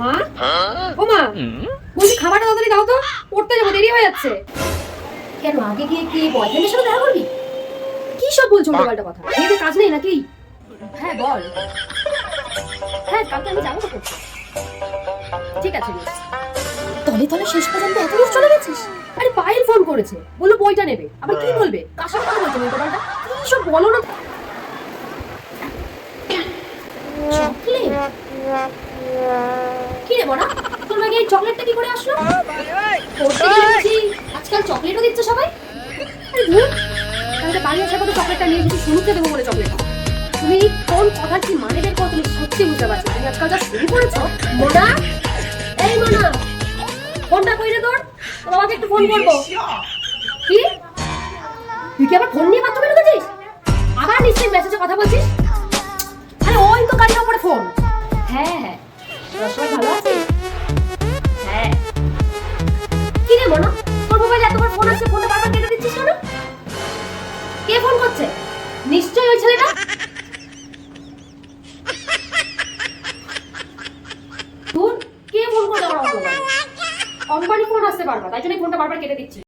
মা, ও মা, বলছি খাবারটা তাড়াতাড়ি দাও তো, পড়তে যাবো, দেরি হয়ে যাচ্ছে। কেন আগে গিয়ে কি বয়ফ্রেন্ডের সাথে দেখা করবি? কি সব বলছো উল্টোপাল্টা কথা? এদের কাজ নেই নাকি? হ্যাঁ বল। হ্যাঁ কালকে আমি যাবো তো পড়তে। ঠিক আছে বেশ। তলে তলে শেষ পর্যন্ত এত দূর চলে গেছিস? আরে পায়েল ফোন করেছে, বললো বইটা নেবে, আবার কি বলবে? কার সাথে কথা বলছো উল্টোপাল্টা? কি সব বলো না। চকলেট? কি রে বড়া, তোর ব্যাগে এই চকলেটটা কি করে আসলো? পড়তে গেছি, আজকাল চকলেটও দিচ্ছে সবাই। আরে ধুর, তাহলে বাড়ি আসার পথে চকলেটটা নিয়ে এসেছি, শুরুতে দেবো বলে চকলেট। তুমি কোন কথার কি মানে বের করো, তুমি সত্যি বুঝতে পারছো তুমি আজকাল যা শুরু করেছো। মোনা, এই মোনা, ফোনটা কই রে তোর? তোর বাবাকে একটু ফোন করবো। কি, তুই কি আবার ফোন নিয়ে বাথরুমে ঢুকেছিস? আবার নিশ্চয়ই মেসেজে কথা বলছিস। আরে ওই তো গাড়ির উপরে ফোন। হ্যাঁ হ্যাঁ, তোরা সবাই ভালো আছিস? হ্যাঁ। কি রে মোনা, তোর মোবাইলে এতবার ফোন আসছে, ফোনটা বারবার কেটে দিচ্ছিস কেন? কে ফোন করছে? নিশ্চয়ই ওই ছেলেটা। দূর, কে ফোন করলো আমার মোবাইলে? কোম্পানি ফোন আসছে বারবার, তাই জন্য ফোনটা বারবার কেটে দিচ্ছি।